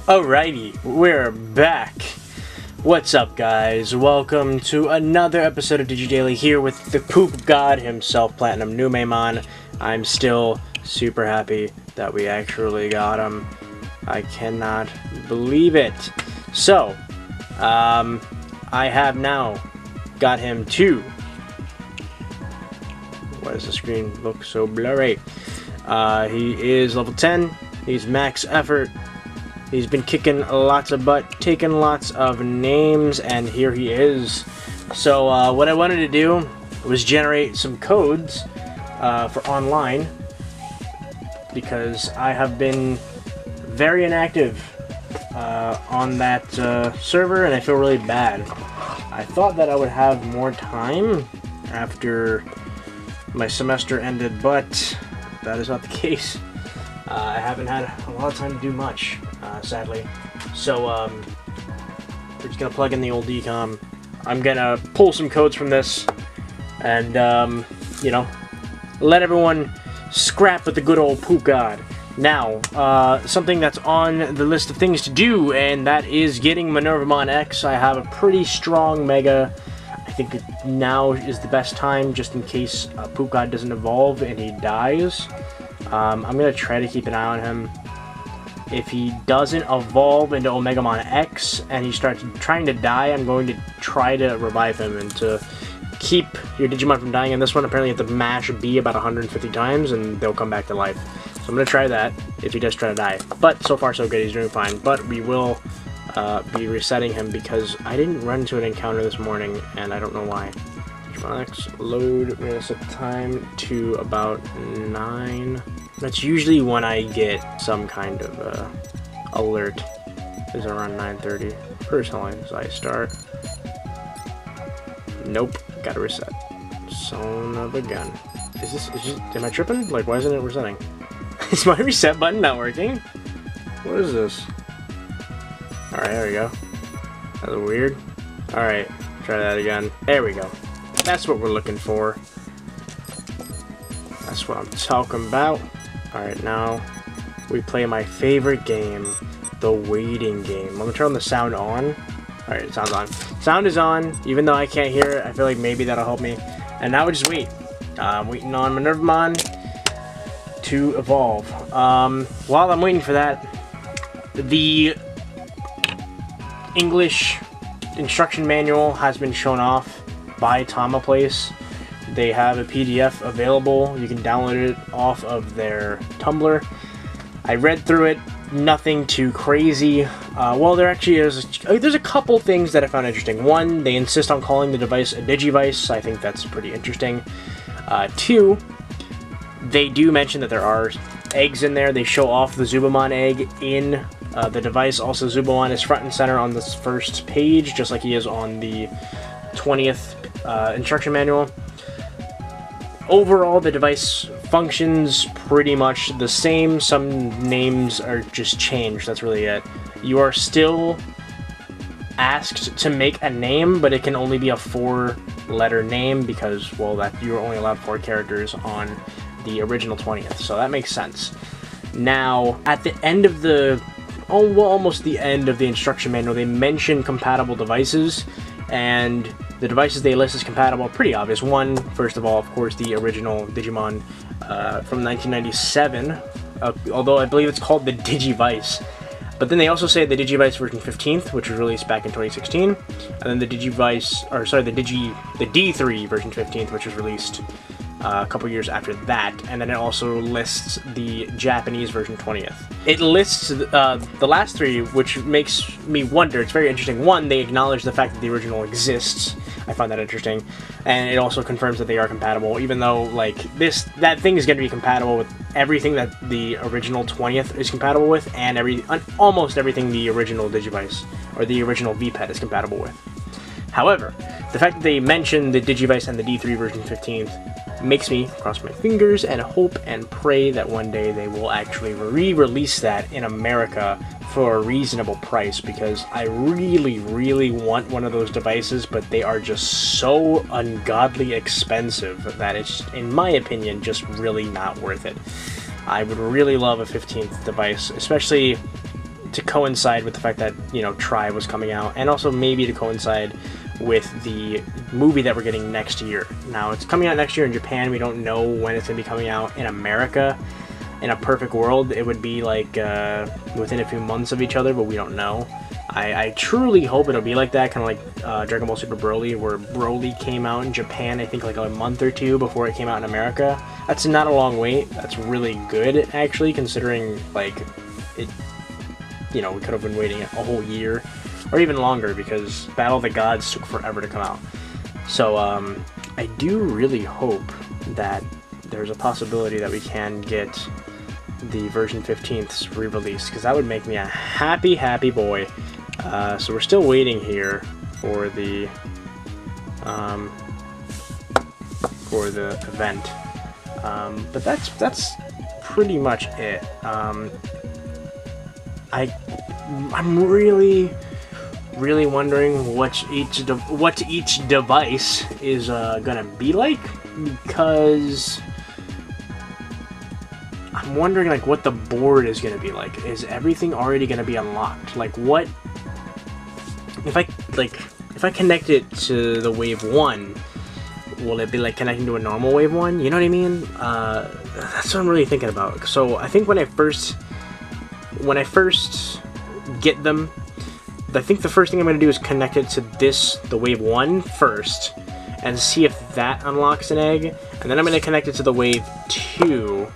Alrighty, we're back. What's up, guys? Welcome to another episode of DigiDaily here with the poop god himself, Platinum Numemon. I'm still super happy that we actually got him. I cannot believe it. So, I have now got him to... Why does the screen look so blurry? He is level 10. He's max effort. He's been kicking lots of butt, taking lots of names, and here he is. So what I wanted to do was generate some codes for online, because I have been very inactive on that server, and I feel really bad. I thought that I would have more time after my semester ended, but that is not the case. I haven't had a lot of time to do much, sadly. So, we're just gonna plug in the old decom. I'm gonna pull some codes from this, and, you know, let everyone scrap with the good old poop god. Now, something that's on the list of things to do, and that is getting Minervamon X. I have a pretty strong Mega. I think now is the best time, just in case Poop God doesn't evolve and he dies. I'm going to try to keep an eye on him. If he doesn't evolve into Omegamon X and he starts trying to die, I'm going to try to revive him. And to keep your Digimon from dying in this one, apparently you have to mash B about 150 times and they'll come back to life. So I'm going to try that if he does try to die. But so far so good, he's doing fine. But we will be resetting him because I didn't run into an encounter this morning and I don't know why. X load, we're gonna set the time to about 9. That's usually when I get some kind of alert. Is around 9:30. Personally, as I start. Nope, gotta reset. Son of a gun. Am I tripping? Like, why isn't it resetting? Is my reset button not working? What is this? Alright, there we go. That was weird. Alright, try that again. There we go. That's what we're looking for. That's what I'm talking about. Alright, now we play my favorite game, the waiting game. Let me turn the sound on. Alright, it sounds on. Sound is on, even though I can't hear it. I feel like maybe that'll help me. And now we just wait. I'm waiting on Minervamon to evolve. While I'm waiting for that, the English instruction manual has been shown off by Tama Place. They have a PDF available. You can download it off of their Tumblr. I read through it, nothing too crazy. Well, there actually is. There's a couple things that I found interesting. One, they insist on calling the device a Digivice. I think that's pretty interesting. Two, they do mention that there are eggs in there. They show off the Zubamon egg in the device. Also, Zubamon is front and center on this first page, just like he is on the 20th instruction manual. Overall, the device functions pretty much the same. Some names are just changed. That's really it. You are still asked to make a name, but it can only be a 4-letter name because, well, that you're only allowed 4 characters on the original 20th. So that makes sense. Now, at the end of the, almost the end of the instruction manual, they mention compatible devices, and the devices they list as compatible are pretty obvious. One, first of all, of course, the original Digimon from 1997, although I believe it's called the Digivice. But then they also say the Digivice version 15th, which was released back in 2016, and then the Digivice, or sorry, the D3 version 15th, which was released a couple years after that, and then it also lists the Japanese version 20th. It lists the last 3, which makes me wonder. It's very interesting. One, they acknowledge the fact that the original exists. I find that interesting, and it also confirms that they are compatible, even though, like, that thing is going to be compatible with everything that the original 20th is compatible with, and almost everything the original Digivice, or the original VPET is compatible with. However, the fact that they mention the Digivice and the D3 version 15th makes me cross my fingers and hope and pray that one day they will actually re-release that in America for a reasonable price, because I really, really want one of those devices, but they are just so ungodly expensive that it's, in my opinion, just really not worth it. I would really love a 15th device, especially to coincide with the fact that, you know, Tri was coming out, and also maybe to coincide with the movie that we're getting next year. Now, it's coming out next year in Japan. We don't know when it's going to be coming out in America. In a perfect world, it would be like within a few months of each other, but we don't know. I truly hope it'll be like that, kind of like Dragon Ball Super Broly, where Broly came out in Japan, I think like a month or two before it came out in America. That's not a long wait. That's really good, actually, considering, like, it, you know, we could have been waiting a whole year, or even longer, because Battle of the Gods took forever to come out. So, I do really hope that there's a possibility that we can get the version 15th's re-release, because that would make me a happy, happy boy. So we're still waiting here for the event, but that's pretty much it. I'm really wondering what each device is gonna be like, because I'm wondering, like, what the board is gonna be like. Is everything already gonna be unlocked? Like, what if I connect it to the Wave 1, will it be like connecting to a normal Wave 1? You know what I mean? That's what I'm really thinking about. So I think when I first get them, I think the first thing I'm going to do is connect it to the Wave 1 first, and see if that unlocks an egg, and then I'm going to connect it to the Wave 2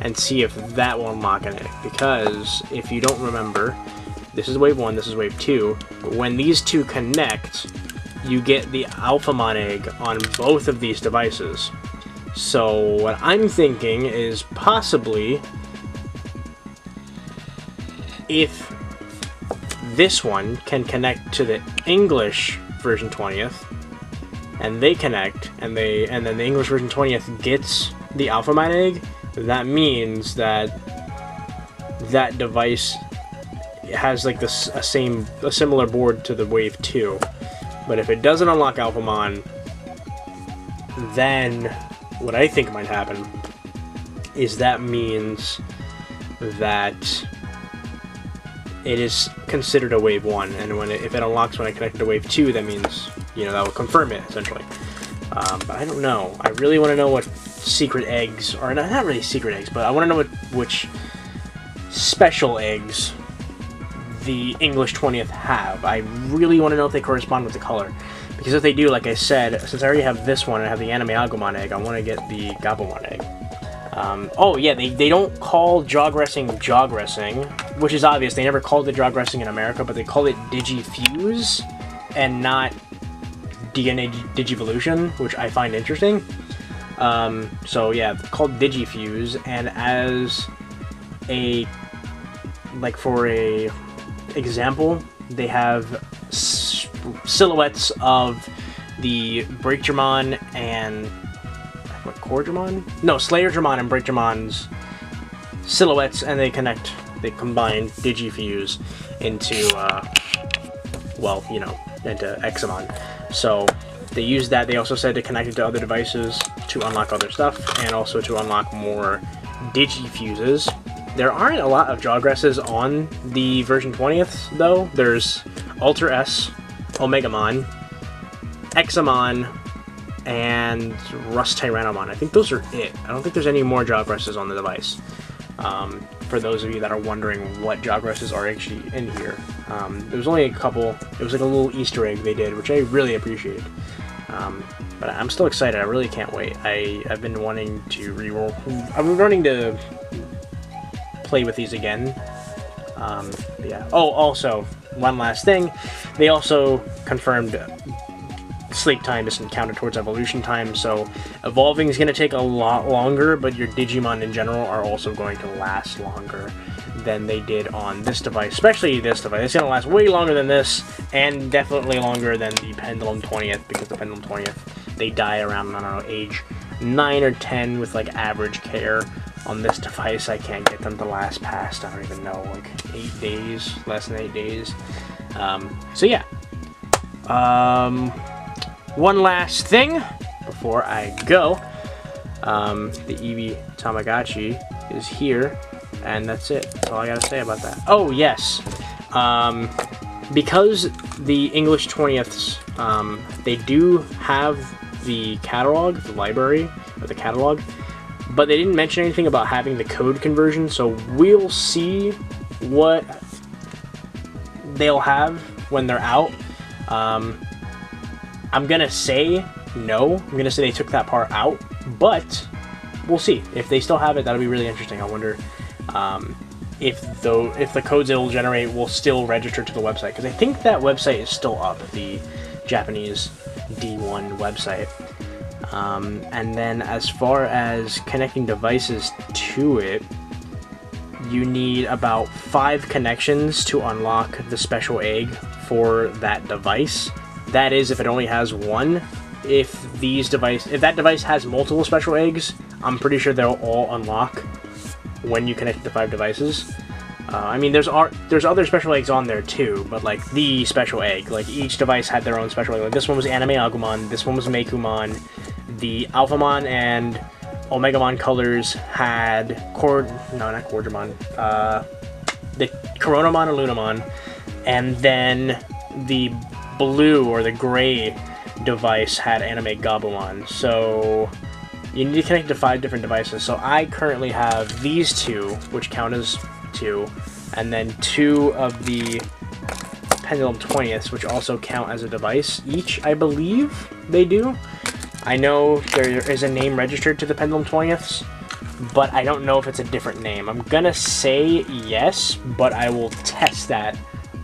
and see if that will unlock an egg. Because if you don't remember, this is Wave 1, this is Wave 2. When these two connect, you get the Alphamon egg on both of these devices. So what I'm thinking is possibly, if this one can connect to the English version 20th, and they connect, and then the English version 20th gets the Alphamon egg, that means that that device has like a similar board to the Wave 2. But if it doesn't unlock Alphamon, then what I think might happen is that means that it is considered a Wave 1, and if it unlocks when I connect it to Wave 2, that means, you know, that will confirm it, essentially. But I don't know. I really want to know what secret eggs, or not really secret eggs, but I want to know which special eggs the English 20th have. I really want to know if they correspond with the color. Because if they do, like I said, since I already have this one and I have the Anime Agumon egg, I want to get the Gabumon egg. Oh yeah, they don't call jog wrestling, which is obvious. They never called it jog wrestling in America, but they call it Digifuse and not DNA Digivolution, which I find interesting. So yeah, it's called Digifuse, and as a, like, for a example, they have silhouettes of the Breakdramon and what, Cordramon? No, Slayerdramon and Breakdramon's silhouettes, and they combine Digifuse into well, you know, into Examon. So they use that. They also said to connect it to other devices to unlock other stuff, and also to unlock more Digifuses. There aren't a lot of Jogresses on the version 20th, though. There's Ultra S, Omegamon, Examon, and Rust Tyrannomon. I think those are it. I don't think there's any more Jogresses on the device. For those of you that are wondering what Jogresses are actually in here. There was only a couple. It was like a little Easter egg they did, which I really appreciated. But I'm still excited. I really can't wait. I've been wanting to reroll. I've been wanting to play with these again. Yeah. Oh, also, one last thing. They also confirmed sleep time doesn't count towards evolution time, so evolving is going to take a lot longer, but your Digimon in general are also going to last longer than they did on this device, especially this device. It's going to last way longer than this, and definitely longer than the Pendulum 20th, because the Pendulum 20th, they die around, I don't know, age 9 or 10 with, like, average care. On this device, I can't get them to last past, I don't even know, like 8 days, less than 8 days. So yeah. One last thing before I go. The Eevee Tamagotchi is here, and that's it. That's all I gotta say about that. Oh, yes. Because the English 20ths, they do have the catalog, the library, or the catalog, but they didn't mention anything about having the code conversion, so we'll see what they'll have when they're out. I'm gonna say no. I'm gonna say they took that part out, but we'll see. If they still have it, that'll be really interesting. I wonder if the codes it'll generate will still register to the website, because I think that website is still up, the Japanese D1 website. And then as far as connecting devices to it, you need about 5 connections to unlock the special egg for that device. That is, if it only has one. If that device has multiple special eggs, I'm pretty sure they'll all unlock when you connect the 5 devices. I mean, there's other special eggs on there too, but like the special egg, like each device had their own special egg. Like this one was Anime Agumon, this one was Meikumon, the Alphamon and Omegamon colors had the Coronamon and Lunamon, and then the blue or the gray device had Anime Gabumon. So you need to connect to 5 different devices. So I currently have these 2, which count as 2, and then 2 of the Pendulum 20ths, which also count as a device each, I believe they do. I know there is a name registered to the Pendulum 20ths, but I don't know if it's a different name. I'm gonna say yes, but I will test that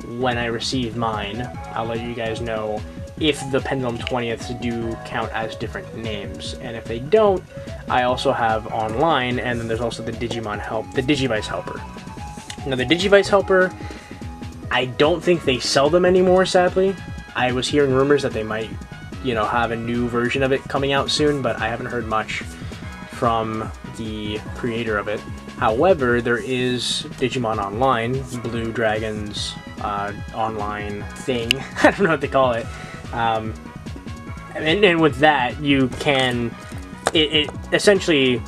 when I receive mine. I'll let you guys know if the Pendulum 20ths do count as different names, and if they don't, I also have online, and then there's also the Digivice Helper. Now the Digivice Helper, I don't think they sell them anymore, sadly. I was hearing rumors that they might, have a new version of it coming out soon, but I haven't heard much from the creator of it. However, there is Digimon Online, Blue Dragon's online thing. I don't know what they call it. And with that, you can... It essentially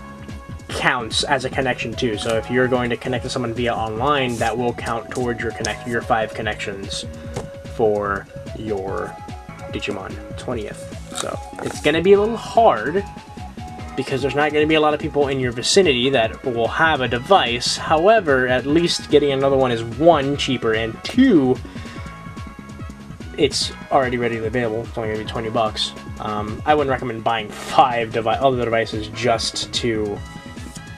counts as a connection too. So if you're going to connect to someone via online, that will count towards your 5 connections for your Digimon 20th. So it's going to be a little hard, because there's not going to be a lot of people in your vicinity that will have a device. However, at least getting another one is 1, cheaper, and 2, it's already readily available. It's only going to be 20 bucks. I wouldn't recommend buying 5 other devices just to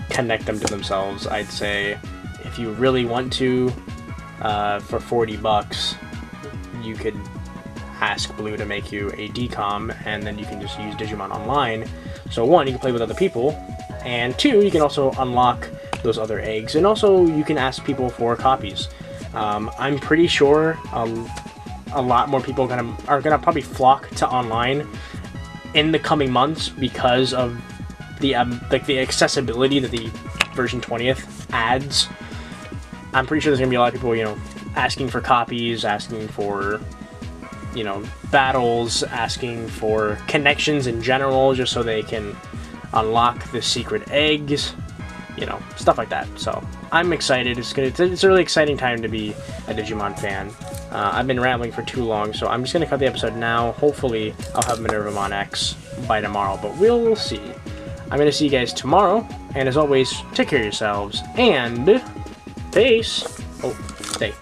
connect them to themselves. I'd say if you really want to, for 40 bucks, you could ask Blue to make you a DCOM, and then you can just use Digimon Online. So 1, you can play with other people, and 2, you can also unlock those other eggs, and also you can ask people for copies. I'm pretty sure a lot more people are gonna probably flock to online in the coming months because of the the accessibility that the version 20th adds. I'm pretty sure there's gonna be a lot of people, asking for copies, asking for battles, asking for connections in general, just so they can unlock the secret eggs, stuff like that. So I'm excited. It's a really exciting time to be a Digimon fan. I've been rambling for too long, so I'm just gonna cut the episode now. Hopefully I'll have Minervamon X by tomorrow, but we'll see. I'm gonna see you guys tomorrow, and as always, take care of yourselves, and peace. Oh, stay.